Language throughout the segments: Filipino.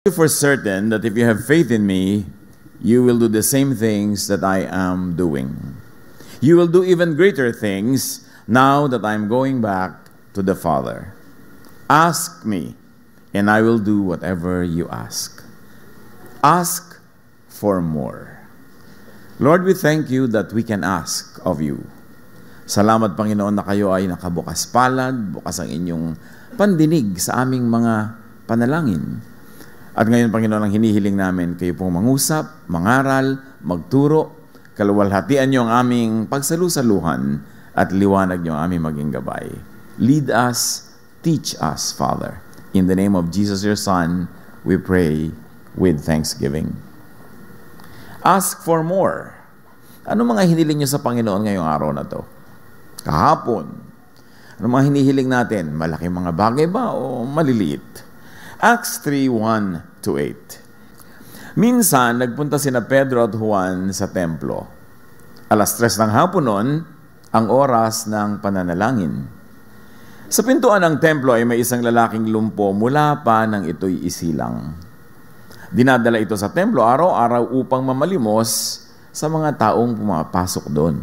For certain that if you have faith in me, you will do the same things that I am doing. You will do even greater things now that I'm going back to the Father. Ask me, and I will do whatever you ask. Ask for more. Lord, we thank you that we can ask of you. Salamat, Panginoon, na kayo ay nakabukas palad, bukas ang inyong pandinig sa aming mga panalangin. At ngayon, Panginoon, ang hinihiling namin, kayo pong mangusap, mangaral, magturo, kaluwalhatian niyo ang aming pagsalusaluhan at liwanag niyo ang aming maging gabay. Lead us, teach us, Father. In the name of Jesus, your Son, we pray with thanksgiving. Ask for more. Ano mga hinihiling niyo sa Panginoon ngayong araw na to? Kahapon. Ano mga hinihiling natin? Malaking mga bagay ba o maliliit? Acts 3:1-8. Minsan, nagpunta sina Pedro at Juan sa templo. 3:00 ng hapon noon, ang oras ng pananalangin. Sa pintuan ng templo ay may isang lalaking lumpo mula pa nang ito'y isilang. Dinadala ito sa templo araw-araw upang mamalimos sa mga taong pumapasok doon.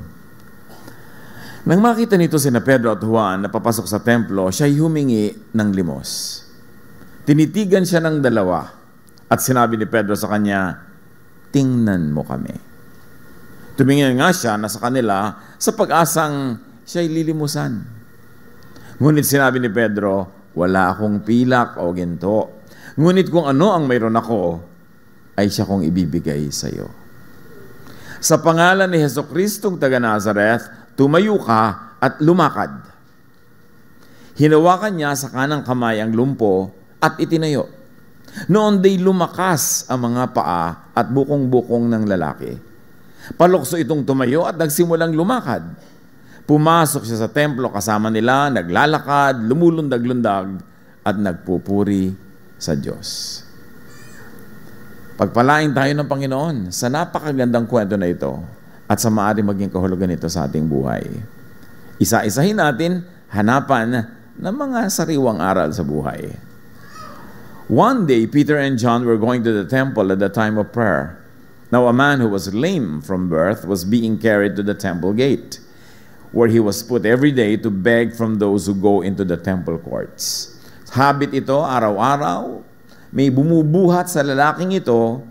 Nang makita nito sina Pedro at Juan na papasok sa templo, siya'y humingi ng limos. Tinitigan siya ng dalawa at sinabi ni Pedro sa kanya, "Tingnan mo kami." Tumingin nga siya na sa kanila sa pag-asang siya'y lilimusan. Ngunit sinabi ni Pedro, "Wala akong pilak o ginto. Ngunit kung ano ang mayroon ako, ay siya kong ibibigay sa iyo. Sa pangalan ni Jesucristong taga Nazareth, tumayo ka at lumakad." Hinawakan niya sa kanang kamay ang lumpo at itinayo. Noon day lumakas ang mga paa at bukong-bukong ng lalaki. Palukso itong tumayo at nagsimulang lumakad. Pumasok siya sa templo kasama nila, naglalakad, lumulundag-lundag at nagpupuri sa Diyos. Pagpalain tayo ng Panginoon sa napakagandang kwento na ito at sa maaari maging kahulugan nito sa ating buhay. Isa-isahin natin hanapan ng mga sariwang aral sa buhay. One day, Peter and John were going to the temple at the time of prayer. Now, a man who was lame from birth was being carried to the temple gate, where he was put every day to beg from those who go into the temple courts. Habit ito, araw-araw, may bumubuhat sa lalaking ito,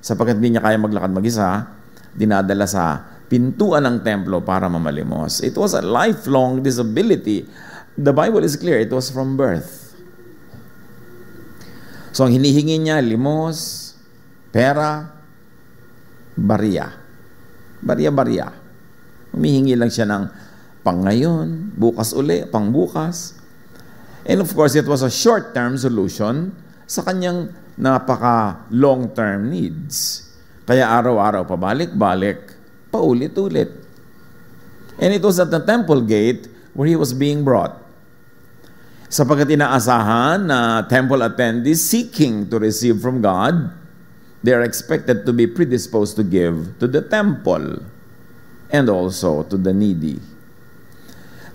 sapagkat hindi niya kaya maglakad mag-isa, dinadala sa pintuan ng templo para mamalimos. It was a lifelong disability. The Bible is clear, it was from birth. So, ang hinihingi niya, limos, pera, barya. Barya-barya. Humihingi lang siya ng pang ngayon, bukas uli, pang bukas. And of course, it was a short-term solution sa kanyang napaka-long-term needs. Kaya araw-araw pabalik-balik, paulit-ulit. And it was at the temple gate where he was being brought. Sapagkat inaasahan na temple attendees seeking to receive from God, they are expected to be predisposed to give to the temple and also to the needy.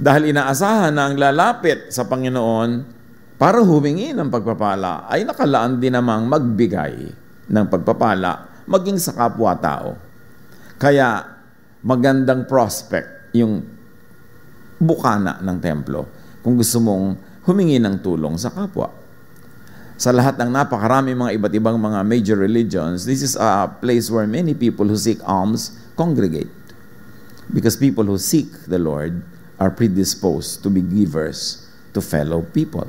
Dahil inaasahan na ang lalapit sa Panginoon para humingi ng pagpapala, ay nakalaan din namang magbigay ng pagpapala maging sa kapwa-tao. Kaya magandang prospect yung bukana ng templo kung gusto mong humingi ng tulong sa kapwa. Sa lahat ng napakarami mga iba't ibang mga major religions, this is a place where many people who seek alms congregate. Because people who seek the Lord are predisposed to be givers to fellow people.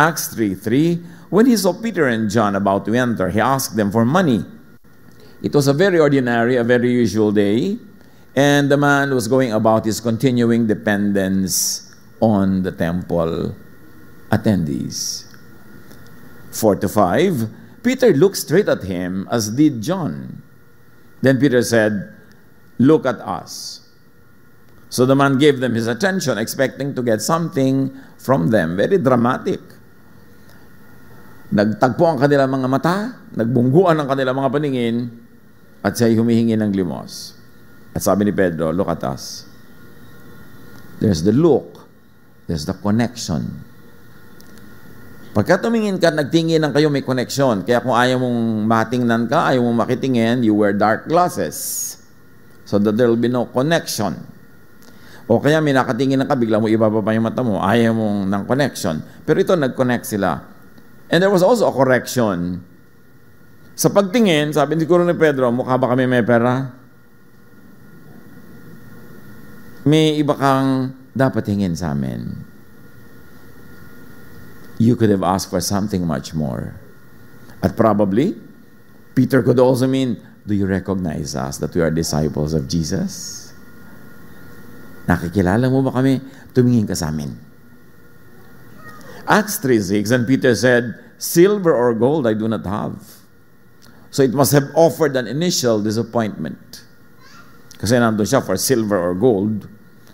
Acts 3:3, when he saw Peter and John about to enter, he asked them for money. It was a very ordinary, a very usual day, and the man was going about his continuing dependence on the temple attendees. 4-5, Peter looked straight at him, as did John. Then Peter said, "Look at us." So the man gave them his attention, expecting to get something from them. Very dramatic. Nagtagpo ang kanilang mga mata, nagbungguan ang kanilang mga paningin, at siya'y humihingi ng limos. At sabi ni Pedro, "Look at us." There's the look. There's the connection. Pagka tumingin ka at nagtingin ng kayo, may connection. Kaya kung ayaw mong matingnan ka, ayaw mong makitingin, you wear dark glasses. So that there will be no connection. O kaya may nakatingin ka, bigla mo ibaba pa yung mata mo, ayaw mong ng connection. Pero ito, nag-connect sila. And there was also a correction. Sa pagtingin, sabi siguro ni Pedro, mukha ba kami may pera? May iba kang dapat hingin sa amin. You could have asked for something much more. At probably, Peter could also mean, do you recognize us that we are disciples of Jesus? Nakikilala mo ba kami? Tumingin ka sa amin. Acts 3:6, and Peter said, silver or gold I do not have. So it must have offered an initial disappointment. Kasi nandun siya for silver or gold.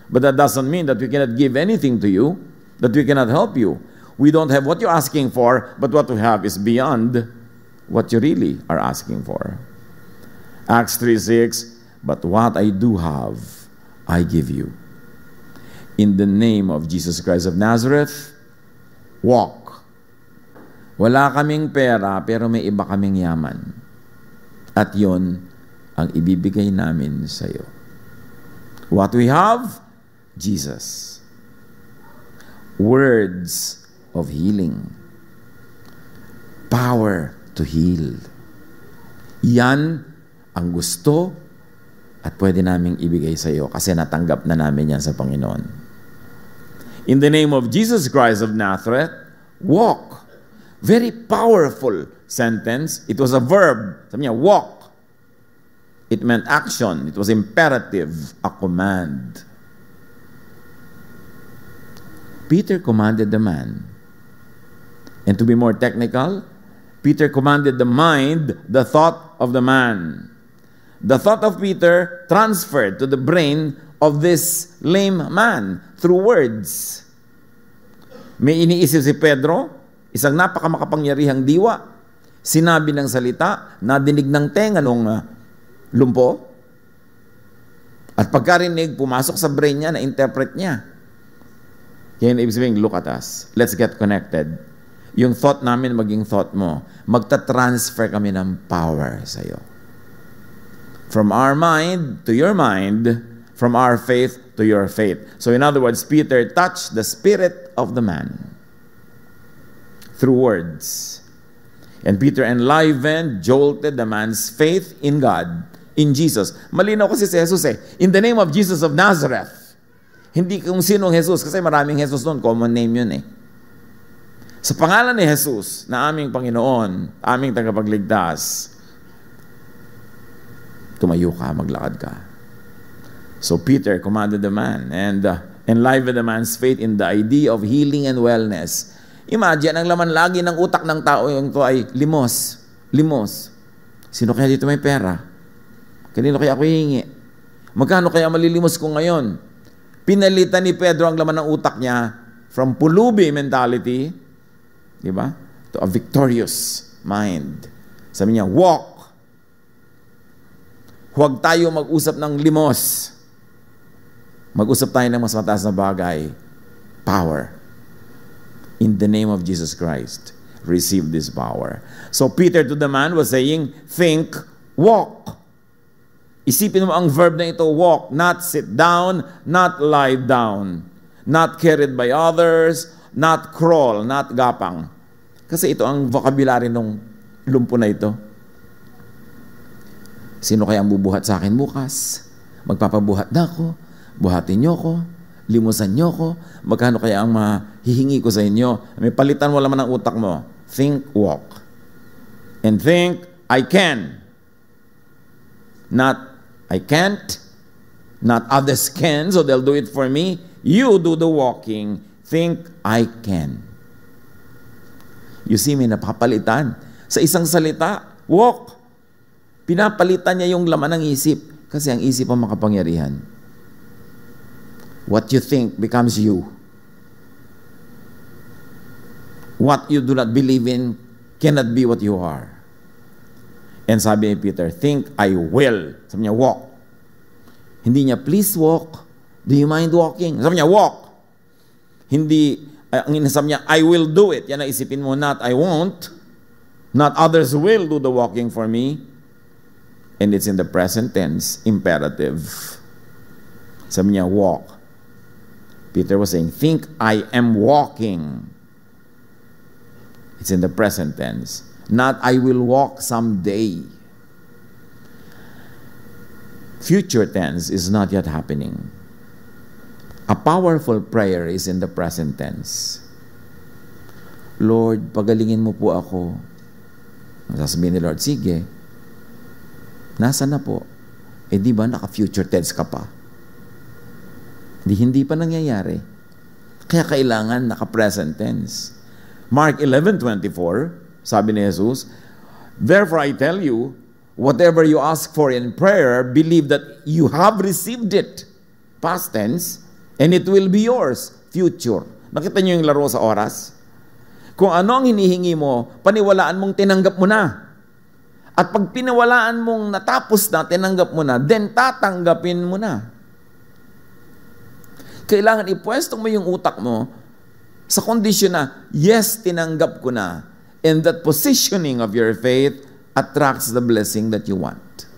But that doesn't mean that we cannot give anything to you, that we cannot help you. We don't have what you're asking for, but what we have is beyond what you really are asking for. Acts 3:6, but what I do have, I give you. In the name of Jesus Christ of Nazareth, walk. Wala kaming pera, pero may iba kaming yaman. At yon ang ibibigay namin sa iyo. What we have, Jesus. Words of healing. Power to heal. Yan ang gusto at pwede naming ibigay sa iyo kasi natanggap na namin yan sa Panginoon. In the name of Jesus Christ of Nazareth, walk. Very powerful sentence. It was a verb. Sabi niya, walk. It meant action. It was imperative, a command. Peter commanded the man. And to be more technical, Peter commanded the mind, the thought of the man. The thought of Peter transferred to the brain of this lame man through words. May iniisip si Pedro, isang napakamakapangyarihang diwa, sinabi ng salita, nadinig ng tenga ng lumpo, at pagkarinig, pumasok sa brain niya, na-interpret niya. Kaya ibig sabihin, look at us. Let's get connected. Yung thought namin maging thought mo. Magta-transfer kami ng power sa iyo. From our mind to your mind, from our faith to your faith. So in other words, Peter touched the spirit of the man through words. And Peter enlivened, jolted the man's faith in God, in Jesus. Malinaw kasi si Jesus in the name of Jesus of Nazareth. Hindi kung sinong Jesus, kasi maraming Jesus noon, common name yun Sa pangalan ni Jesus, na aming Panginoon, aming tagapagligtas, tumayo ka, maglakad ka. So Peter commanded the man and enlivened the man's faith in the idea of healing and wellness. Imagine, ang laman lagi ng utak ng tao yung to ay limos. Limos. Sino kaya dito may pera? Kanino kaya ako hihingi? Magkano kaya malilimos ko ngayon? Pinalitan ni Pedro ang laman ng utak niya from pulubi mentality, di ba? To a victorious mind. Sabi niya, walk. Huwag tayo mag-usap ng limos. Mag-usap tayo ng mas mataas na bagay. Power. In the name of Jesus Christ, receive this power. So Peter to the man was saying, think, walk. Isipin mo ang verb na ito, walk. Not sit down, not lie down. Not carried by others, not crawl, not gapang. Kasi ito ang vocabulary ng lumpo na ito. Sino kaya ang bubuhat sa akin bukas? Magpapabuhat na ako. Buhatin niyo ko. Limusan niyo ko. Magkano kaya ang mahihingi ko sa inyo? May palitan mo laman ng utak mo. Think, walk. And think, I can. Not, I can't. Not others can, so they'll do it for me. You do the walking. Think, I can. You see, may napapalitan. Sa isang salita, walk. Pinapalitan niya yung laman ng isip. Kasi ang isip ang makapangyarihan. What you think becomes you. What you do not believe in cannot be what you are. And sabi ni Peter, think, I will. Sabi niya, walk. Hindi niya, please walk. Do you mind walking? Sabi niya, walk. Hindi, ang inasam niya, I will do it. Yan ang isipin mo, not I won't. Not others will do the walking for me. And it's in the present tense, imperative. Sabi niya, walk. Peter was saying, think I am walking. It's in the present tense. Not I will walk someday. Future tense is not yet happening. A powerful prayer is in the present tense. Lord, pagalingin mo po ako. Sasabihin ni Lord, sige. Nasa na po? Eh di ba naka-future tense ka pa? Hindi pa nangyayari. Kaya kailangan naka-present tense. Mark 11:24, sabi ni Jesus, therefore I tell you, whatever you ask for in prayer, believe that you have received it. Past tense, and it will be yours. Future. Nakita niyo yung laro sa oras? Kung ano ang hinihingi mo, paniwalaan mong tinanggap mo na. At pag piniwalaan mong natapos na, tinanggap mo na, then tatanggapin mo na. Kailangan ipwesto mo yung utak mo sa kondisyon na, yes, tinanggap ko na. And that positioning of your faith attracts the blessing that you want.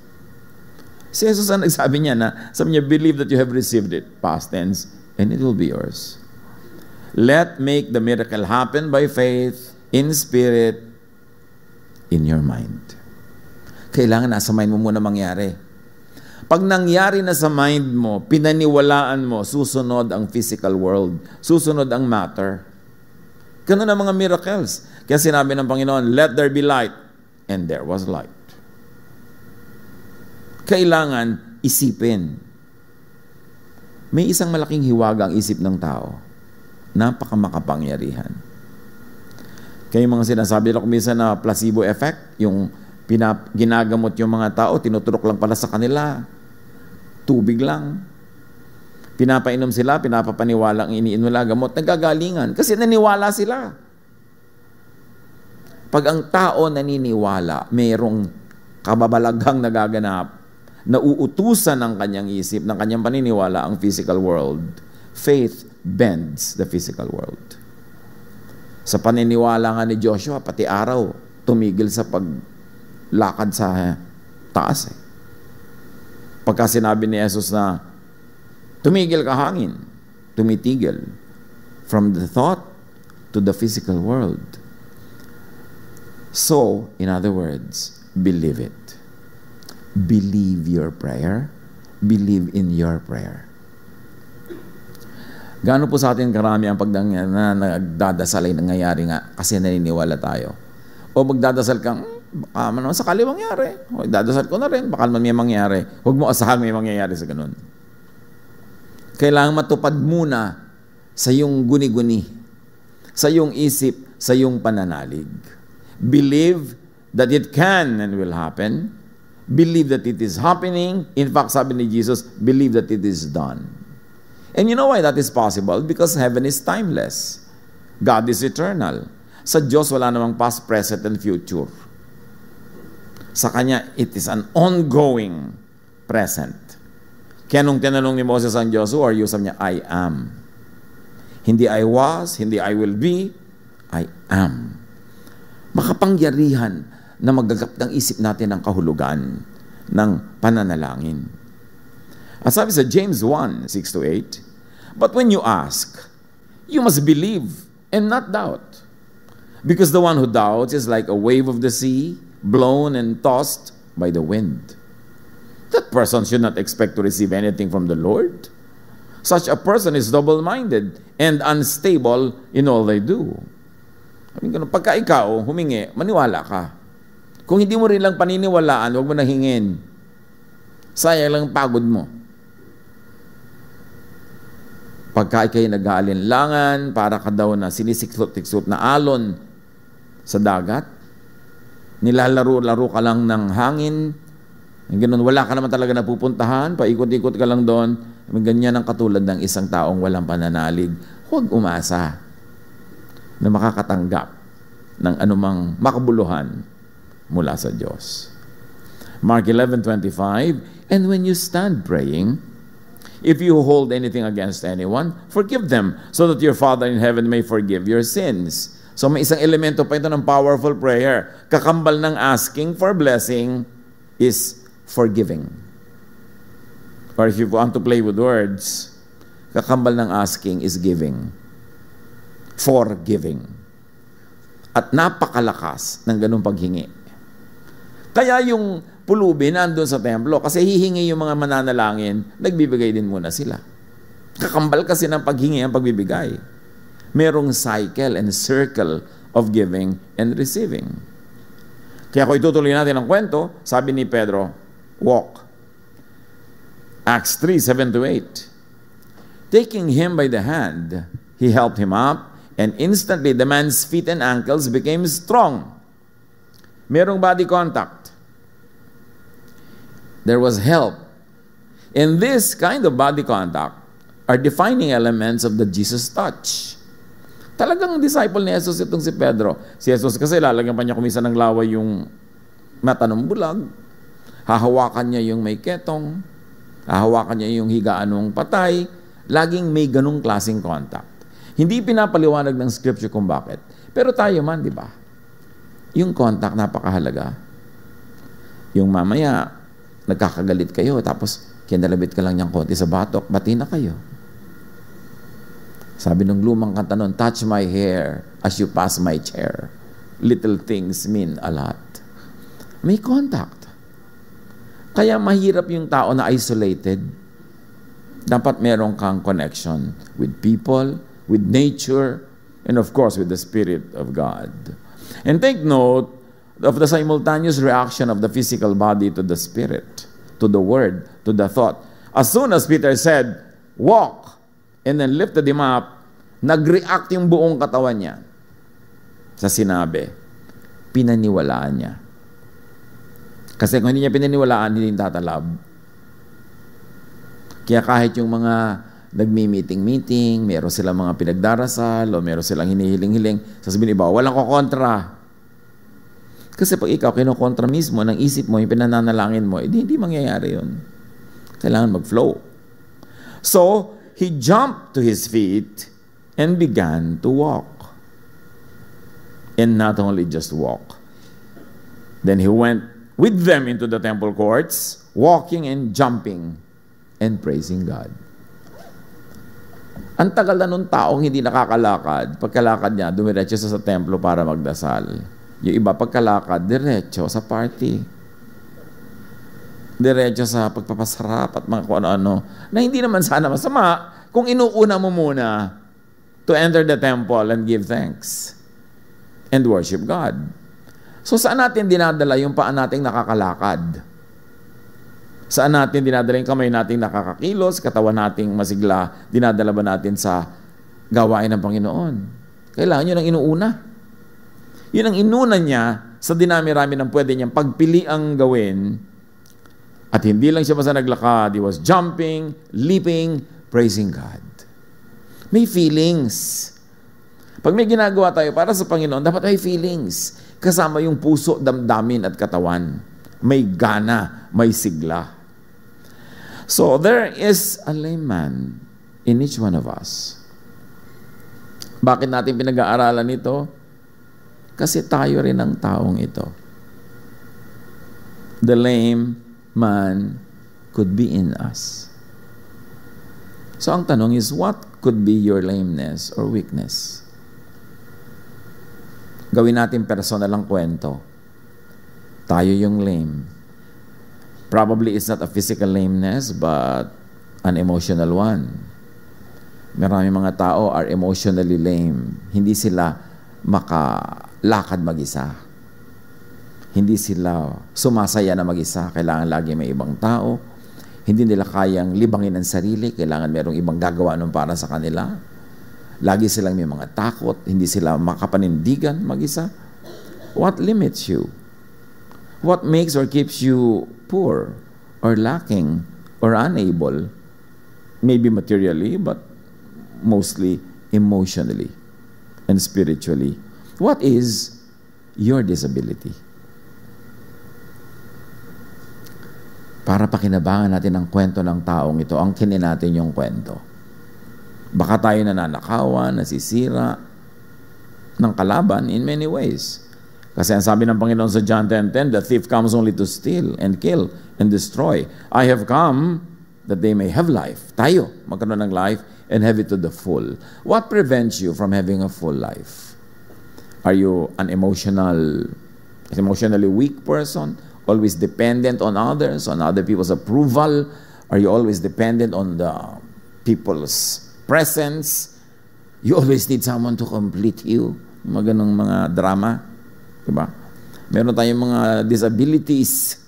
Si Jesus ang nagsabi niya na, sabi niya, believe that you have received it, past tense, and it will be yours. Let make the miracle happen by faith, in spirit, in your mind. Kailangan nasa mind mo muna mangyari. Pag nangyari na sa mind mo, pinaniwalaan mo, susunod ang physical world, susunod ang matter. Ganun ang mga miracles. Kaya sinabi ng Panginoon, let there be light. And there was light. Kailangan isipin. May isang malaking hiwaga ang isip ng tao. Napakamakapangyarihan. Kaya yung mga sinasabi lang minsan na placebo effect, yung ginagamot yung mga tao, tinuturok lang pala sa kanila. Tubig lang. Pinapainom sila, pinapapaniwala ang iniinom nila gamot, nagagalingan. Kasi naniwala sila. Pag ang tao naniniwala, mayroong kababalaghang nagaganap, nauutusan ng kanyang isip, ng kanyang paniniwala ang physical world. Faith bends the physical world. Sa paniniwala nga ni Joshua, pati araw, tumigil sa paglakad sa taas. Pagka sinabi ni Jesus na, tumigil ka hangin, tumitigil. From the thought to the physical world. So, in other words, believe it. Believe your prayer. Believe in your prayer. Gaano po sa atin karami ang nagdadasal ay nangyayari nga kasi naniniwala tayo. O magdadasal kang, baka man sakali mangyari. O dadasal ko na rin, baka man may mangyari. Huwag mo asahan may mangyayari sa ganun. Kailangan matupad muna sa iyong guni-guni, sa iyong isip, sa iyong pananalig. Believe that it can and will happen. Believe that it is happening. In fact, sabi ni Jesus, believe that it is done. And you know why that is possible? Because heaven is timeless. God is eternal. Sa Diyos, wala namang past, present, and future. Sa Kanya, it is an ongoing present. Kaya nung tinanong ni Moses ang Diyos, who are you? Sabi niya, I am. Hindi I was, hindi I will be, I am. Makapangyarihan na magagap ng isip natin ng kahulugan ng pananalangin. At sabi sa James 1, 6-8, but when you ask, you must believe and not doubt. Because the one who doubts is like a wave of the sea, blown and tossed by the wind. That person should not expect to receive anything from the Lord. Such a person is double-minded and unstable in all they do. Pagka ikaw humingi, maniwala ka. Kung hindi mo rin lang paniniwalaan, huwag mo na hingin. Sayang lang pagod mo. Pagka ikaw'y nag-aalinlangan, para ka daw na sinisiksot-tiksot na alon sa dagat, nilalaro-laro ka lang ng hangin, ganun, wala ka naman talaga napupuntahan, paikot-ikot ka lang doon, ganyan ang katulad ng isang taong walang pananalig. Huwag umasa na makakatanggap ng anumang makabuluhan mula sa Diyos. Mark 11:25, and when you stand praying, If you hold anything against anyone, forgive them, so that your Father in heaven may forgive your sins. So may isang elemento pa ito ng powerful prayer. Kakambal ng asking for blessing is forgiving. Or if you want to play with words, kakambal ng asking is giving. Forgiving. At napakalakas ng ganung paghingi. Kaya yung pulubi nandun sa templo, kasi hihingi yung mga mananalangin, nagbibigay din muna sila. Kakambal kasi ng paghingi ang pagbibigay. Merong cycle and circle of giving and receiving. Kaya kung itutuloy natin ang kwento, sabi ni Pedro, walk. Acts 3:7-8. Taking him by the hand, he helped him up, and instantly the man's feet and ankles became strong. Merong body contact. There was help. And this kind of body contact are defining elements of the Jesus touch. Talagang disciple ni Jesus itong si Pedro. Si Jesus kasi lalagyan pa niya kumisa ng laway yung mata ng bulag. Hahawakan niya yung may ketong. Hahawakan niya yung higaan ng patay. Laging may ganung klaseng contact. Hindi pinapaliwanag ng scripture kung bakit. Pero tayo man, di ba? Yung contact napakahalaga. Yung mamaya, nagkakagalit kayo, tapos kinalabit ka lang niyang konti sa batok, bati na kayo. Sabi ng lumang kanta nun, touch my hair as you pass my chair. Little things mean a lot. May contact. Kaya mahirap yung tao na isolated. Dapat meron kang connection with people, with nature, and of course with the Spirit of God. And take note of the simultaneous reaction of the physical body to the Spirit, to the Word, to the thought. As soon as Peter said, walk, and then lifted him up, nag-react yung buong katawan niya sa sinabi. Pinaniwalaan niya. Kasi kung hindi niya pinaniwalaan, hindi tatalab. Kaya kahit yung mga nagmi-meeting, meron silang mga pinagdarasal, o meron silang hinihiling-hiling, sasabihin iba, walang kokontra. Kasi pag ikaw kinokontra mismo ng isip mo, yung pinananalangin mo, hindi mangyayari yun. Kailangan mag-flow. So, he jumped to his feet and began to walk. And not only just walk. Then he went with them into the temple courts, walking and jumping and praising God. Ang tagal na nung taong hindi nakakalakad, pagkalakad niya, dumiretso sa templo para magdasal. Yung iba pagkalakad, diretso sa party. Diretso sa pagpapasarap at mga kung ano-ano, na hindi naman sana masama kung inuuna mo muna to enter the temple and give thanks and worship God. So saan natin dinadala yung paa nating nakakalakad? Saan natin dinadala yung kamay nating nakakakilos, katawan nating masigla, dinadala ba natin sa gawain ng Panginoon? Kailangan yun ang inuuna. Yun ang inuna niya sa dinami-rami ng pwede niyang pagpiliang gawin. At hindi lang siya basta naglakad, he was jumping, leaping, praising God. May feelings. Pag may ginagawa tayo para sa Panginoon, dapat may feelings. Kasama yung puso, damdamin at katawan. May gana, may sigla. So, there is a layman in each one of us. Bakit natin pinag-aaralan ito? Kasi tayo rin ang taong ito. The lame man could be in us. So, ang tanong is, what could be your lameness or weakness? Gawin natin personal ang kwento. Tayo yung lame. Probably it's not a physical lameness, but an emotional one. Maraming mga tao are emotionally lame. Hindi sila makalakad mag-isa. Hindi sila sumasaya na mag-isa. Kailangan lagi may ibang tao. Hindi nila kayang libangin ang sarili. Kailangan merong ibang gagawa nun para sa kanila. Lagi silang may mga takot. Hindi sila makapanindigan mag-isa. What limits you? What makes or keeps you poor or lacking or unable? Maybe materially, but mostly emotionally and spiritually. What is your disability? para pakinabangan natin ang kwento ng taong ito, ang kinin natin yung kwento. Baka tayo nananakawan, nasisira ng kalaban in many ways. Kasi ang sabi ng Panginoon sa John 10:10, the thief comes only to steal and kill and destroy. I have come that they may have life. Tayo, magkaroon ng life and have it to the full. What prevents you from having a full life? Are you an emotionally weak person? Always dependent on others, on other people's approval? Are you always dependent on the people's presence? You always need someone to complete you. Mga ganong mga drama. Diba? Meron tayong mga disabilities.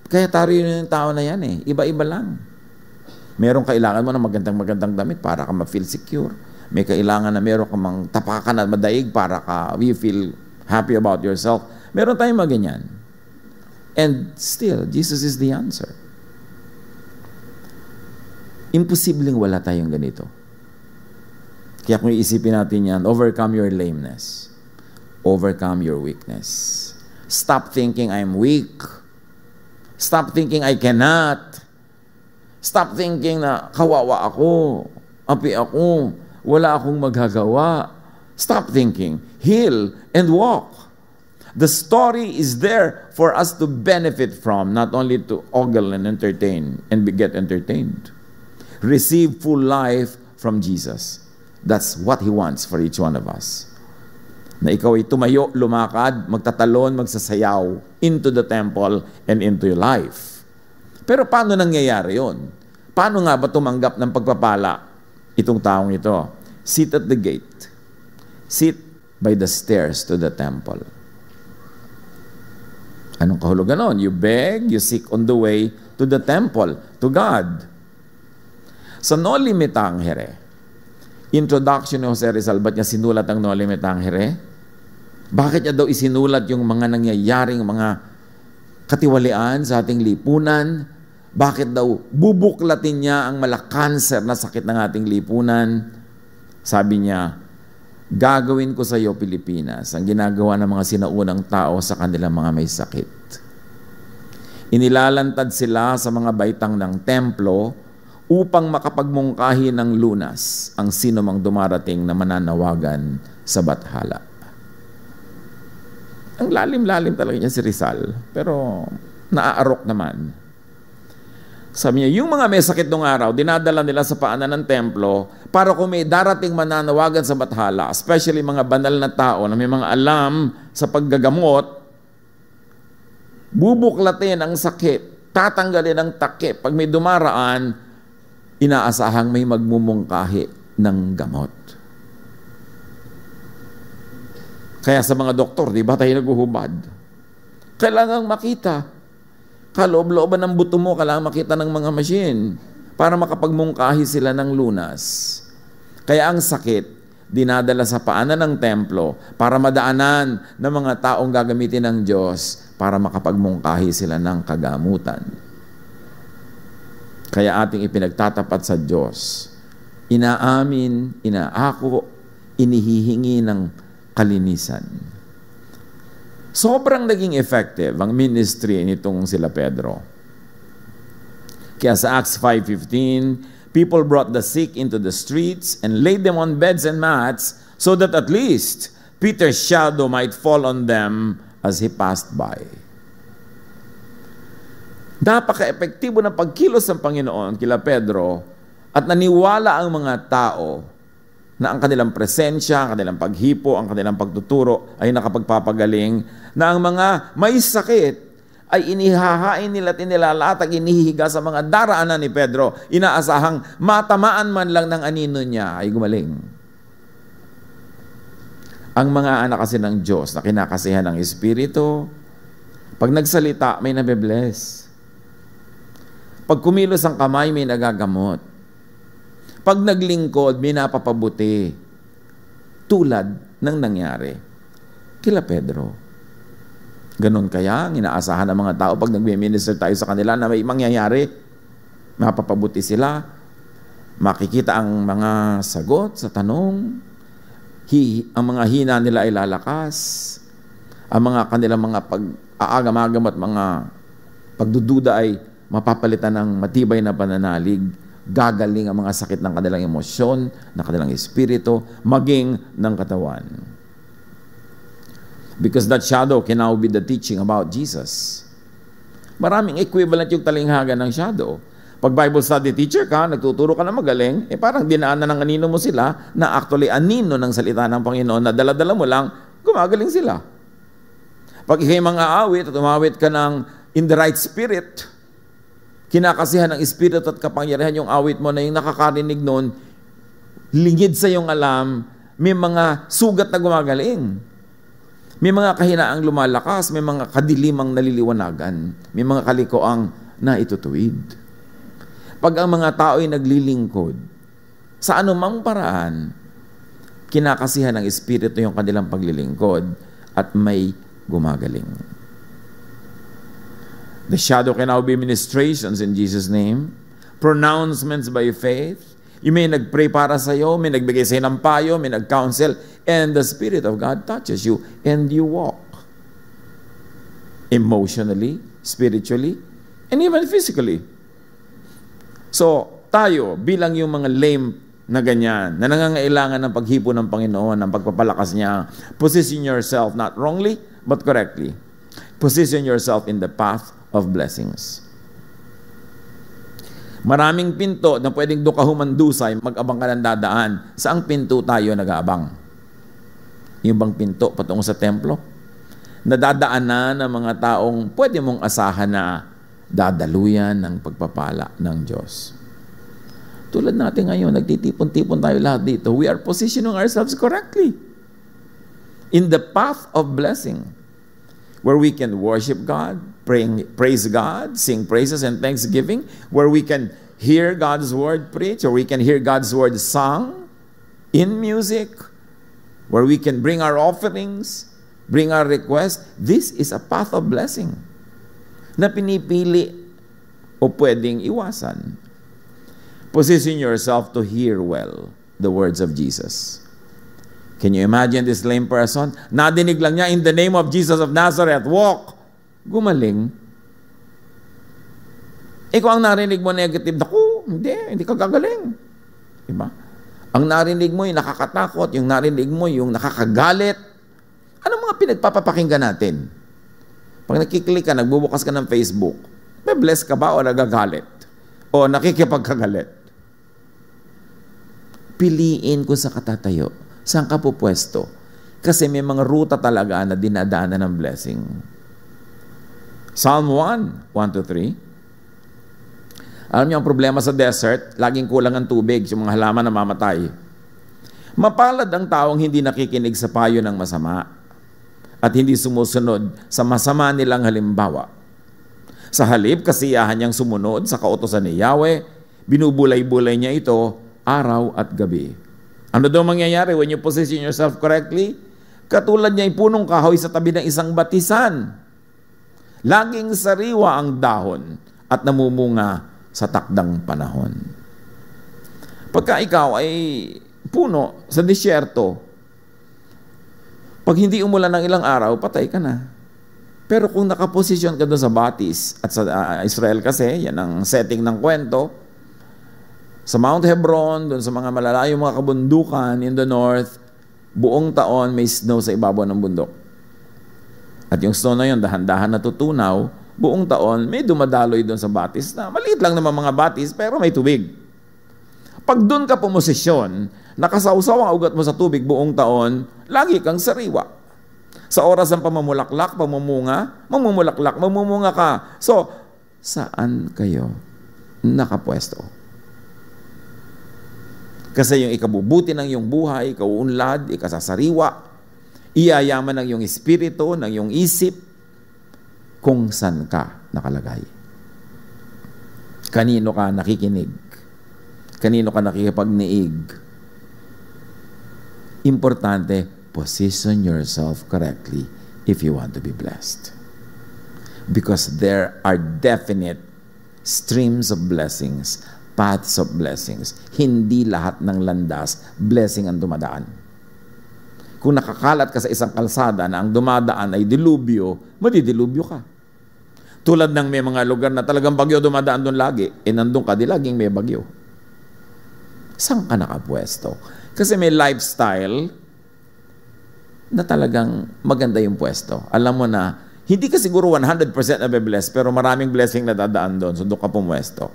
Kaya tayo yung tao na yan eh. Iba-iba lang. Meron kailangan mo na magandang damit para ka ma-feel secure. May kailangan na meron ka mang tapakan at madaig para ka you feel happy about yourself. Meron tayong mga ganyan. And still, Jesus is the answer. Imposibleng wala tayong ganito. Kaya kung iisipin natin yan, overcome your lameness. Overcome your weakness. Stop thinking I'm weak. Stop thinking I cannot. Stop thinking na kawawa ako, api ako, wala akong magagawa. Stop thinking, heal and walk. The story is there for us to benefit from, not only to ogle and entertain and get entertained. Receive full life from Jesus. That's what He wants for each one of us. Na ikaw ay tumayo, lumakad, magtatalon, magsasayaw into the temple and into your life. Pero paano nangyayari yun? Paano nga ba tumanggap ng pagpapala itong taong ito? Sit at the gate. Sit by the stairs to the temple. Anong kahulugan nun? You beg, you seek on the way to the temple, to God. Sa No Limit Tangere, introduction ni Jose Rizal, ba't niya sinulat ang No Limit Tangere? Bakit niya daw isinulat yung mga nangyayaring mga katiwalian sa ating lipunan? Bakit daw bubuklatin niya ang malakanser na sakit ng ating lipunan? Sabi niya, gagawin ko sa iyo, Pilipinas, ang ginagawa ng mga sinaunang tao sa kanilang mga may sakit. Inilalantad sila sa mga baitang ng templo upang makapagmungkahi ng lunas ang sino mang dumarating na mananawagan sa bathala. Ang lalim-lalim talaga niya si Rizal, pero naaarok naman. Sabi niya, yung mga may sakit nung araw, dinadala nila sa paanan ng templo para kung may darating mananawagan sa bathala, especially mga banal na tao na may mga alam sa paggagamot, bubuklatin ang sakit, tatanggalin ang takip. Pag may dumaraan, inaasahang may magmumungkahi ng gamot. Kaya sa mga doktor, di ba tayo naguhubad? Kailangang makita. Kaloob-looban ng buto mo, kailangan makita ng mga machine para makapagmungkahi sila ng lunas. Kaya ang sakit, dinadala sa paanan ng templo para madaanan ng mga taong gagamitin ng Diyos para makapagmungkahi sila ng kagamutan. Kaya ating ipinagtatapat sa Diyos. Inaamin, inaako, inihihingi ng kalinisan. Sobrang naging effective ang ministry nitong sila Pedro. Kaya sa Acts 5:15, people brought the sick into the streets and laid them on beds and mats so that at least Peter's shadow might fall on them as he passed by. Napaka-epektibo ng pagkilos ng Panginoon kila Pedro at naniwala ang mga tao na ang kanilang presensya, ang kanilang paghipo, ang kanilang pagtuturo ay nakapagpapagaling, na ang mga may sakit ay inihahain nila at inilalatag, inihihiga sa mga daraanan ni Pedro. Inaasahang matamaan man lang ng anino niya ay gumaling. Ang mga anak kasi ng Diyos na kinakasihan ng Espiritu, pag nagsalita, may nabe-bless. Pag kumilos ang kamay, may nagagamot. Pag naglingkod, may napapabuti. Tulad ng nangyari kila Pedro. Ganon kaya ang inaasahan ng mga tao pag nagme-minister tayo sa kanila na may mangyayari, mapapabuti sila, makikita ang mga sagot sa tanong, ang mga hina nila ay lalakas, ang mga kanilang mga pag-aagam-agam at mga pagdududa ay mapapalitan ng matibay na pananalig, gagaling ang mga sakit ng kanilang emosyon, ng kanilang espiritu, maging ng katawan. Because that shadow can now be the teaching about Jesus. Maraming equivalent yung talinghaga ng shadow. Pag Bible study teacher ka, nagtuturo ka na magaling, parang dinaanan ng anino mo sila na actually anino ng salita ng Panginoon na dala-dala mo lang, gumagaling sila. Pag ikay mga awit at umawit ka ng in the right spirit, kinakasihan ng espiritu at kapangyarihan yung awit mo na yung nakakarinig nun, lingid sa yung alam, may mga sugat na gumagaling. May mga kahinaang lumalakas, may mga kadilimang naliliwanagan, may mga kalikoang naitutuwid. Pag ang mga tao ay naglilingkod, sa anumang paraan, kinakasihan ng Espiritu yung kanilang paglilingkod at may gumagaling. The shadow can now be ministrations in Jesus' name, pronouncements by faith. You may nag-pray para sa iyo, may nagbigay sa iyo ng payo, may nag-counsel, and the Spirit of God touches you, and you walk. Emotionally, spiritually, and even physically. So, tayo, bilang yung mga lame na ganyan, na nangangailangan ng paghipo ng Panginoon, ng pagpapalakas niya, position yourself not wrongly, but correctly. Position yourself in the path of blessings. Maraming pinto na pwedeng doon ka humandusay, mag-abang ka ng dadaan. Saang pinto tayo nag-aabang? Yung bang pinto patungo sa templo? Nadadaanan ng mga taong pwede mong asahan na dadaluyan ng pagpapala ng Diyos. Tulad natin ngayon, nagtitipon-tipon tayo lahat dito. We are positioning ourselves correctly in the path of blessing, where we can worship God, praise God, sing praises and thanksgiving, where we can hear God's word preached, or we can hear God's word sung in music, where we can bring our offerings, bring our requests. This is a path of blessing na pinipili o pwedeng iwasan. Position yourself to hear well the words of Jesus. Can you imagine this lame person? Nadinig lang niya, in the name of Jesus of Nazareth, walk. Gumaling. Ikaw ang narinig mo negative, naku, hindi ka gagaling. Diba? Ang narinig mo yung nakakatakot, yung narinig mo yung nakakagalit. Ano mga pinagpapapakinggan natin? Pag nakiklik ka, nagbubukas ka ng Facebook, may bless ka ba o nagagalit? O nakikipagkagalit? Piliin kung sa katatayo. Saan ka pupwesto? Kasi may mga ruta talaga na dinadaanan ng blessing. Psalm 1, 1-3. Alam niyo ang problema sa desert, laging kulang ang tubig, yung mga halaman na mamatay. Mapalad ang taong hindi nakikinig sa payo ng masama at hindi sumusunod sa masama nilang halimbawa. Sa halip, kasiyahan niyang sumunod sa kautusan ni Yahweh, binubulay-bulay niya ito araw at gabi. Ano daw mangyayari when you position yourself correctly? Katulad niya yung punong kahoy sa tabi ng isang batisan. Laging sariwa ang dahon at namumunga sa takdang panahon. Pagka ikaw ay puno sa disyerto, pag hindi umulan ng ilang araw, patay ka na. Pero kung nakaposisyon ka doon sa batis, at sa Israel kasi, yan ang setting ng kwento, sa Mount Hebron, doon sa mga malalayong mga kabundukan in the north, buong taon may snow sa ibabaw ng bundok. At yung snow na yun, dahan-dahan natutunaw, buong taon may dumadaloy doon sa batis na maliit lang naman mga batis, pero may tubig. Pag doon ka pumosisyon, nakasawsaw ang ugat mo sa tubig buong taon, lagi kang sariwa. Sa oras ng pamumulaklak, mamumunga ka. So, saan kayo nakapwesto? Kasi yung ikabubuti ng iyong buhay, ikauunlad, ikasasariwa, iyayaman ng iyong espiritu, ng iyong isip, kung saan ka nakalagay. Kanino ka nakikinig? Kanino ka nakikipagniig? Importante, position yourself correctly if you want to be blessed. Because there are definite streams of blessings, paths of blessings. Hindi lahat ng landas, blessing ang dumadaan. Kung nakakalat ka sa isang kalsada na ang dumadaan ay dilubyo, madidilubyo ka. Tulad ng may mga lugar na talagang bagyo dumadaan doon lagi, nandun ka, di laging may bagyo. Saan ka nakapwesto? Kasi may lifestyle na talagang maganda yung pwesto. Alam mo na, hindi ka siguro 100% na be-blessed, pero maraming blessing na dadaan doon, so doon ka pumwesto.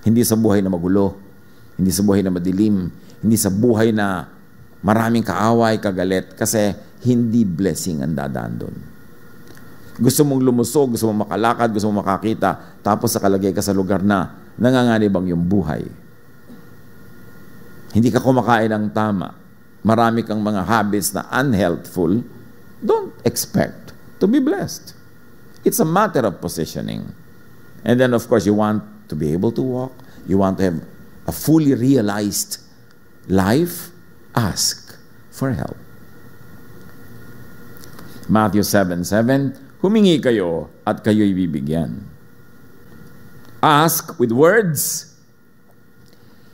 Hindi sa buhay na magulo, hindi sa buhay na madilim, hindi sa buhay na maraming kaaway, kagalit, kasi hindi blessing ang dadaan doon. Gusto mong lumusog, gusto mong makalakad, gusto mong makakita, tapos nakalagay ka sa lugar na nanganganib ang iyong buhay. Hindi ka kumakain ng tama. Marami kang mga habits na unhealthful. Don't expect to be blessed. It's a matter of positioning. And then, of course, you want to be able to walk. You want to have a fully realized life. Ask for help. Matthew 7:7, humingi kayo at kayo'y bibigyan. Ask with words,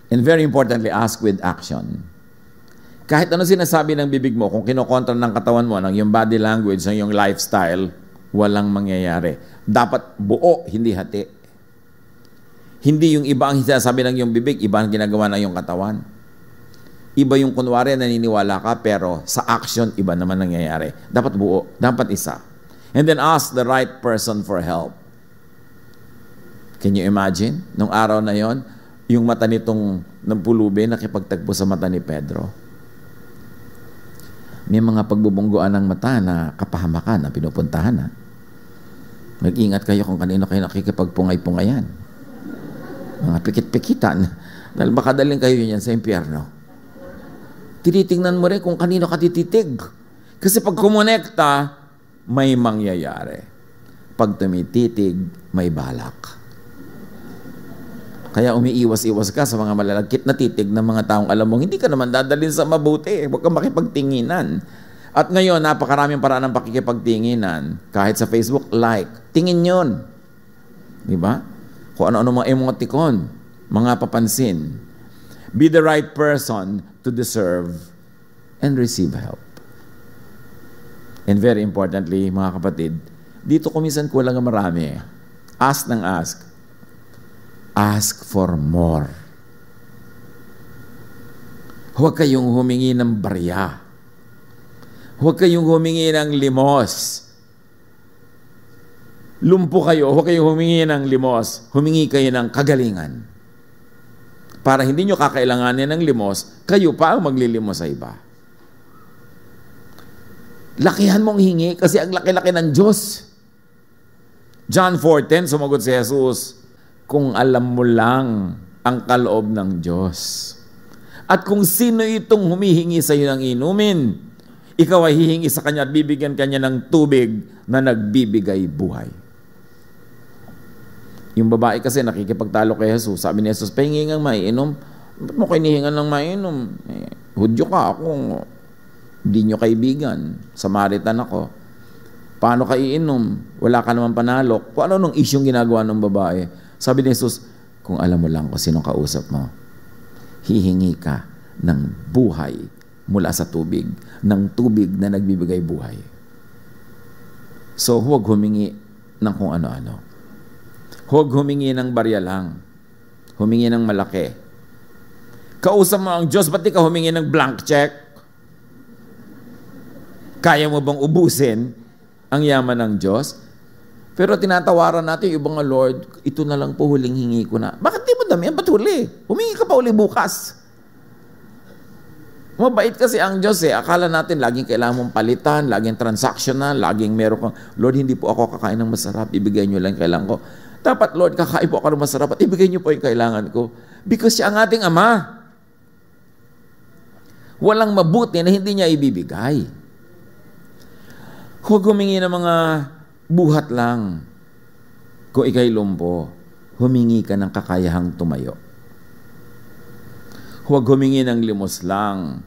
and very importantly, ask with action. Kahit ano sinasabi ng bibig mo, kung kinokontra ng katawan mo, ng yung body language, ng yung lifestyle, walang mangyayari. Dapat buo, hindi hati. Hindi yung iba ang sinasabi ng yung bibig, iba ang ginagawa ng yung katawan. Iba yung kunwari, naniniwala ka, pero sa action, iba naman nangyayari. Dapat buo, dapat isa. And then ask the right person for help. Can you imagine? Nung araw na yon, yung mata nitong ng pulubi nakipagtagpo sa mata ni Pedro. May mga pagbubungguan ng mata na kapahamakan na pinupuntahan na. Mag-ingat kayo kung kanino kayo nakikipagpungay-pungayan. Mga pikit-pikitan. Dahil baka daling kayo yan sa impyerno. Tinitingnan mo rin kung kanino ka tititig. Kasi pag kumonekta, may mangyayari. Pag tumititig, may balak. Kaya umiiwas-iwas ka sa mga malalagkit na titig ng mga taong alam mo, hindi ka naman dadalhin sa mabuti. Huwag kang makipagtinginan. At ngayon, napakaraming paraan ng pakikipagtinginan. Kahit sa Facebook, like. Tingin yun. Diba? Kung ano-ano mga emoticon, mga papansin. Be the right person to deserve and receive help. And very importantly, mga kapatid, dito kuminsan kulang ang marami. Ask ng ask. Ask for more. Huwag kayong humingi ng barya. Huwag kayong humingi ng limos. Lumpo kayo, huwag kayong humingi ng limos. Humingi kayo ng kagalingan. Para hindi nyo kakailanganin ng limos, kayo pa ang maglilimos sa iba. Lakihan mong hingi kasi ang laki-laki ng Diyos. John 4:10, sumagot si Jesus, kung alam mo lang ang kaloob ng Diyos. At kung sino itong humihingi sa iyo ng inumin, ikaw ay hihingi sa kanya at bibigyan kanya ng tubig na nagbibigay buhay. Yung babae kasi nakikipagtalo kay Jesus. Sabi ni Jesus, pahingi ngang maiinom. Ba't mo kinihingan ng mainom? Hudyo ka, ako hindi nyo kaibigan. Samaritan ako. Paano ka iinom? Wala ka naman panalo. Kung ano nung isyong ginagawa ng babae. Sabi ni Jesus, kung alam mo lang kung sinong kausap mo, hihingi ka ng buhay mula sa tubig, ng tubig na nagbibigay buhay. So, huwag humingi ng kung ano-ano. Huwag humingi ng barya lang. Humingi ng malaki. Kausap mo ang Diyos, ba't di ka humingi ng blank check? Kaya mo bang ubusin ang yaman ng Diyos? Pero tinatawaran natin yung ibang Lord, ito na lang po huling hingi ko na. Bakit di mo dami? Ba't huli? Humingi ka pa uli bukas. Mabait kasi ang Diyos eh. Akala natin laging kailangan mong palitan, laging transactional, laging meron kang, Lord, hindi po ako kakain ng masarap, ibigay nyo lang yung kailangan ko. Dapat, Lord, kakain po ako ng masarap at ibigay nyo po yung kailangan ko. Because siya ang ating Ama. Walang mabuti na hindi niya ibibigay. Huwag humingi ng mga buhat lang. Kung ikay lumpo, humingi ka ng kakayahang tumayo. Huwag humingi ng limos lang.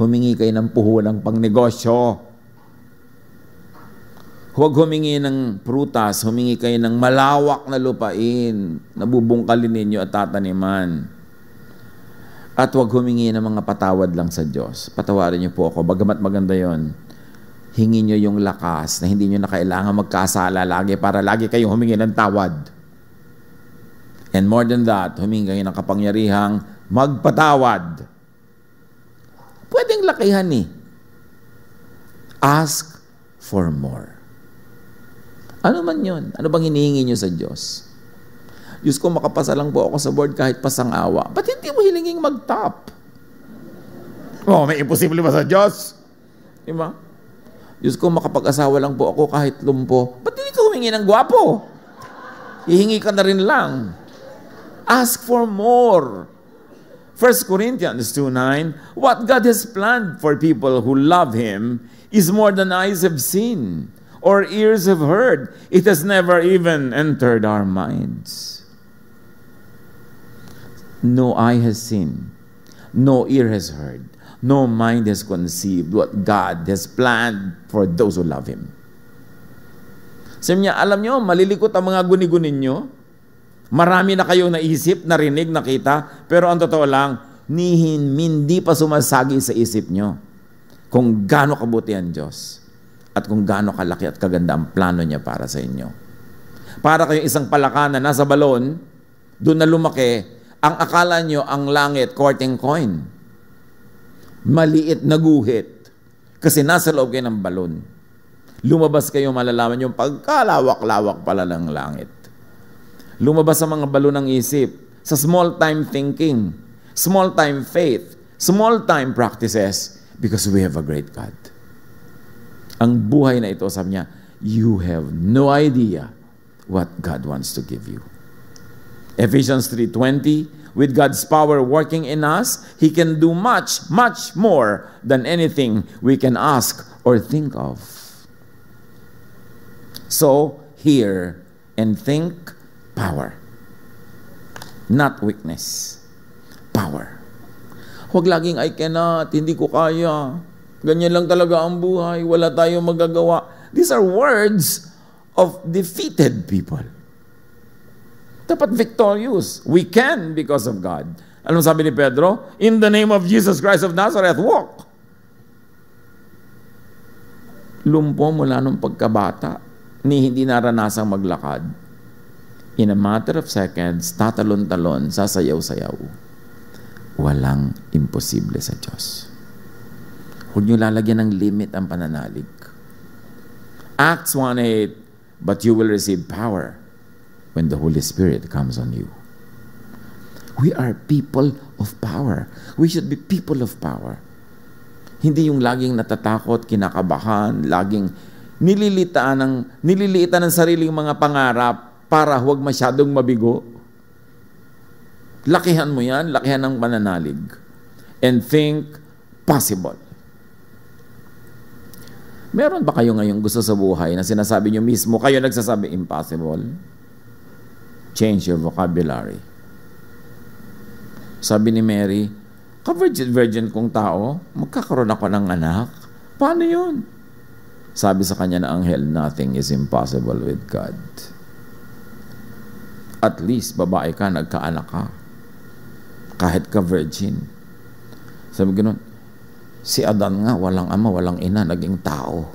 Humingi kayo ng puhulang pangnegosyo. Huwag humingi ng prutas, humingi kayo ng malawak na lupain na bubungkalin ninyo at tataniman. At huwag humingi ng mga patawad lang sa Diyos. Patawarin niyo po ako, bagamat maganda yon. hingin nyo yung lakas na hindi nyo na kailangan magkasala lagi para lagi kayong humingi ng tawad. And more than that, humingi kayo ng kapangyarihang magpatawad. Pwedeng lakihan eh. Ask for more. Ano man yun? Ano bang hinihingi nyo sa Diyos? Diyos ko, makapasa lang po ako sa board kahit pasang awa. Ba't hindi mo hilinging mag-top? Oh, may imposible ba sa Diyos? Diba? Diyos ko, makapag-asawa lang po ako kahit lumpo. Ba't hindi ka humingi ng gwapo? Hihingi ka na rin lang. Ask for more. 1 Corinthians 2:9, what God has planned for people who love Him is more than eyes have seen or ears have heard. It has never even entered our minds. No eye has seen, no ear has heard, no mind has conceived what God has planned for those who love Him. Sabi niya, alam niyo, malilikot ang mga guni-gunin niyo. Marami na kayong naisip, narinig, nakita, pero ang totoo lang, hindi pa sumasagi sa isip nyo kung gaano kabuti ang Diyos at kung gaano kalaki at kaganda ang plano niya para sa inyo. Para kayong isang palaka na nasa balon, doon na lumaki, ang akala nyo ang langit, courting coin. Maliit na guhit. Kasi nasa loob kayo ng balon. Lumabas kayo, malalaman yung pagkalawak-lawak pala ng langit. Lumabas sa mga balon ng isip, sa small-time thinking, small-time faith, small-time practices, because we have a great God. Ang buhay na ito, sabi niya, you have no idea what God wants to give you. Ephesians 3:20, with God's power working in us, He can do much, much more than anything we can ask or think of. So, hear and think power. Not weakness. Power. Huwag laging, I cannot, hindi ko kaya. Ganyan lang talaga ang buhay. Wala tayong magagawa. These are words of defeated people. Dapat victorious. We can because of God. Alam sabi ni Pedro? In the name of Jesus Christ of Nazareth, walk. Lumpo mula nung pagkabata, ni hindi naranasang maglakad. In a matter of seconds, tatalon-talon, sasayaw-sayaw. Walang imposible sa Diyos. Huwag niyo lalagyan ng limit ang pananalig. Acts 1:8, but you will receive power when the Holy Spirit comes on you. We are people of power. We should be people of power. Hindi yung laging natatakot, kinakabahan, laging nililiitan ng sariling mga pangarap para huwag masyadong mabigo. Lakihan mo yan, lakihan ng pananalig. And think possible. Meron ba kayo ngayong gusto sa buhay na sinasabi nyo mismo, kayo nagsasabi impossible? Change your vocabulary. Sabi ni Mary, ka-virgin kong tao, magkakaroon ako ng anak. Paano yun? Sabi sa kanya na anghel, nothing is impossible with God. At least, babae ka, nagkaanak ka. Kahit ka-virgin. Sabi gano'n, si Adan nga, walang ama, walang ina, naging tao.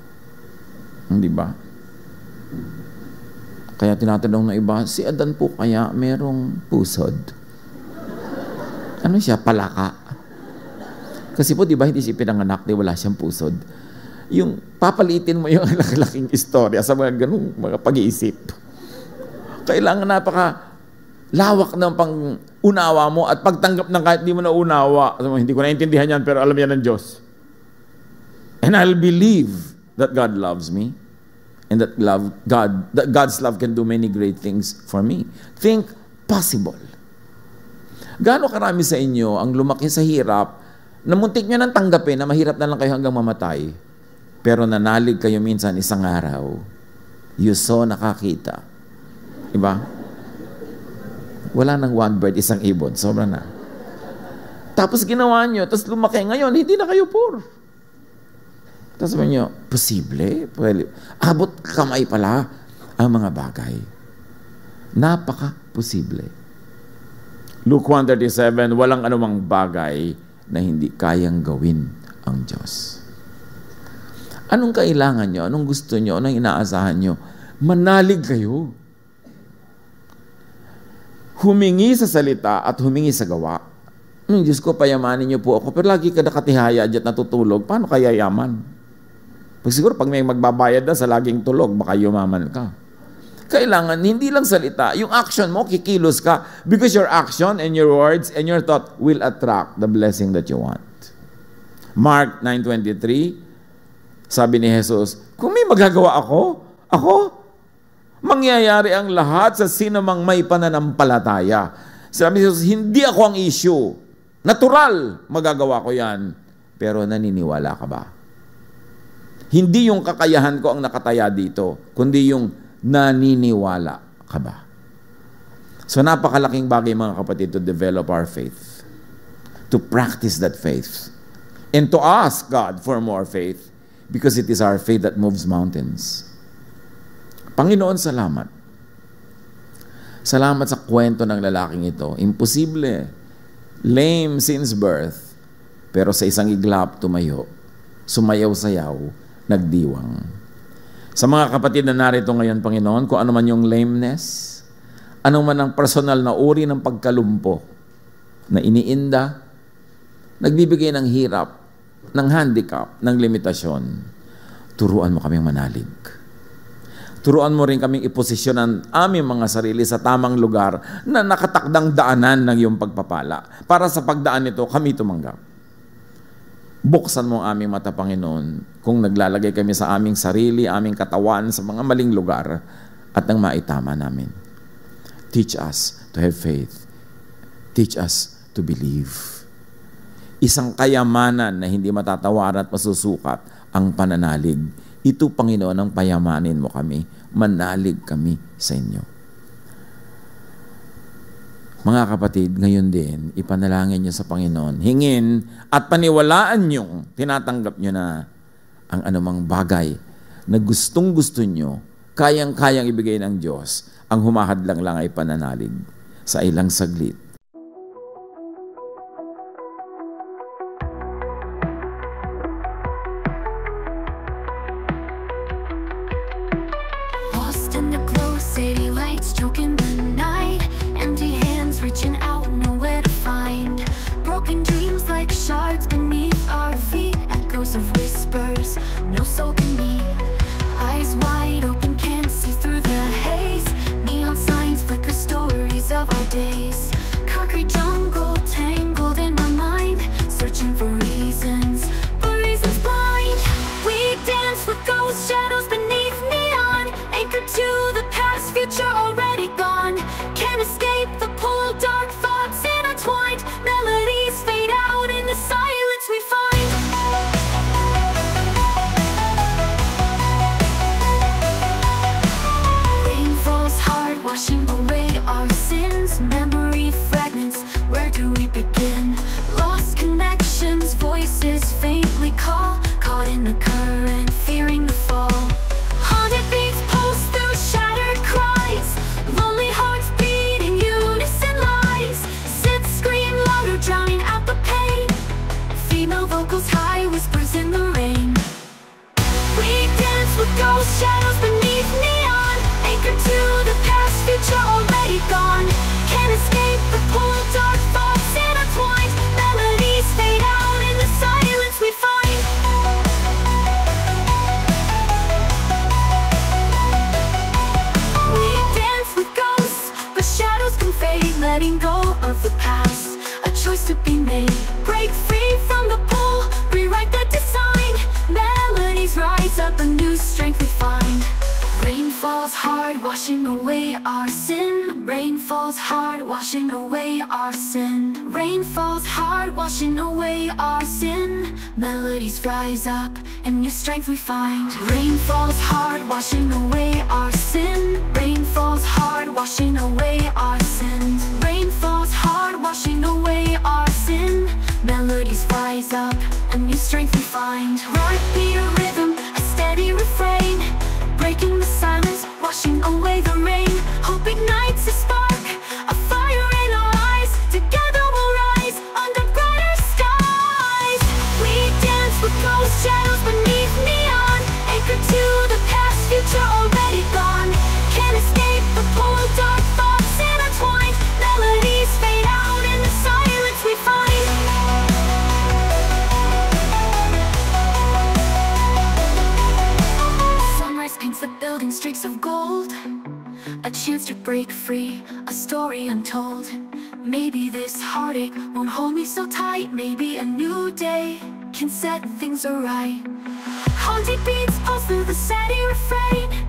Hindi ba? Kaya tinatanong na iba, si Adan po kaya merong pusod? Ano siya? Palaka. Kasi po, di ba, hindi siya pinanganak, di wala siyang pusod. Yung papalitin mo yung laking istorya sa mga ganung mga pag-iisip. Kailangan lawak ng pang-unawa mo at pagtanggap ng kahit di mo na unawa. Hindi ko naintindihan yan, pero alam yan ng Diyos. And I'll believe that God loves me and that God's love can do many great things for me. Think possible. Gaano karami sa inyo ang lumaki sa hirap na muntik nyo nang tanggapin na mahirap na lang kayo hanggang mamatay, pero nanalig kayo minsan isang araw, you saw nakakita. Diba? Wala nang one bird, isang ibon. Sobra na. Tapos ginawa nyo, tapos lumaki ngayon, hindi na kayo poor. Tapos sabi nyo, posible? Abot kamay pala ang mga bagay. Napaka-posible. Luke 1:37, walang anumang bagay na hindi kayang gawin ang Diyos. Anong kailangan nyo? Anong gusto nyo? Anong inaasahan nyo? Manalig kayo. Humingi sa salita at humingi sa gawa. Diyos ko, payamanin niyo po ako. Pero lagi ka nakatihaya at natutulog. Paano kaya yaman? Siguro pag may magbabayad na sa laging tulog, baka yumaman ka. Kailangan, hindi lang salita. Yung action mo, kikilos ka. Because your action and your words and your thought will attract the blessing that you want. Mark 9:23, sabi ni Jesus, kung may magagawa ako, mangyayari ang lahat sa sinumang may pananampalataya. Sabi ni Jesus, hindi ako ang issue. Natural, magagawa ko yan. Pero naniniwala ka ba? Hindi yung kakayahan ko ang nakataya dito, kundi yung naniniwala ka ba? So napakalaking bagay mga kapatid to develop our faith. To practice that faith. And to ask God for more faith because it is our faith that moves mountains. Panginoon, salamat. Salamat sa kwento ng lalaking ito. Imposible. Lame since birth. Pero sa isang iglap, tumayo. Sumayaw-sayaw. Nagdiwang. Sa mga kapatid na narito ngayon, Panginoon, kung ano man yung lameness, ano man ang personal na uri ng pagkalumpo na iniinda, nagbibigay ng hirap, ng handicap, ng limitasyon, turuan mo kaming manalig. Turuan mo rin kaming iposisyon ang aming mga sarili sa tamang lugar na nakatakdang daanan ng iyong pagpapala. Para sa pagdaan nito, kami tumanggap. Buksan mo ang aming mata, Panginoon, kung naglalagay kami sa aming sarili, aming katawan, sa mga maling lugar, at nang maitama namin. Teach us to have faith. Teach us to believe. Isang kayamanan na hindi matatawaran at masusukat ang pananalig. Ito, Panginoon, ang payamanin mo kami. Manalig kami sa inyo. Mga kapatid, ngayon din, ipanalangin niyo sa Panginoon. Hingin at paniwalaan niyong tinatanggap niyo na ang anumang bagay na gustong-gusto niyo, kayang-kayang ibigay ng Diyos. Ang humahadlang lang ay pananalig sa ilang saglit. Choking the night, empty hands reaching out, nowhere to find. Broken dreams like shards beneath our feet, echoes of whispers, no soul can be. Eyes wide open, can't see through the haze. Neon signs flicker, stories of our days. Concrete jungle tangled in my mind, searching for reasons, but reasons blind. We dance with ghost shadows beneath neon, anchored to the past, future already gone. Can't escape the pull, dark thoughts intertwined. Melodies fade out in the silence we find. Rain falls hard, washing away our sins. Memory fragments, where do we begin? Lost connections, voices faintly call. Caught in the current, fearing the fall. Haunted beats pulse through shattered cries. Lonely hearts beating unison lies. Sit, scream louder, drowning out the pain. Female vocals high, whispers in the rain. We dance with ghost shadows beneath neon, anchored to the past, future already gone. Can't escape the pull, dark thoughts intertwined. Melodies fade out in the silence we find. We dance with ghosts, but shadows can fade. Letting go of the past, a choice to be made. Break free from the pull, rewrite the design. Melodies rise up, a new strength we find. Rain falls hard, washing away our sin. Rain falls hard, washing away our sin. Rain falls hard, washing away our sin. Melodies rise up, and new strength we find. Rain falls hard, washing away our sin. Rain falls hard, washing away our sins. Rain falls hard, washing away our sin. Melodies rise up, and new strength we find. Heartbeat, a rhythm, a steady refrain. Breaking the silence, washing away the rain. Hope ignites a spark, a fire in our eyes. Together we'll rise under brighter skies. We dance with ghost shadows beneath neon, a chance to break free, a story untold. Maybe this heartache won't hold me so tight. Maybe a new day can set things right. Haunting beats pulse through the steady refrain.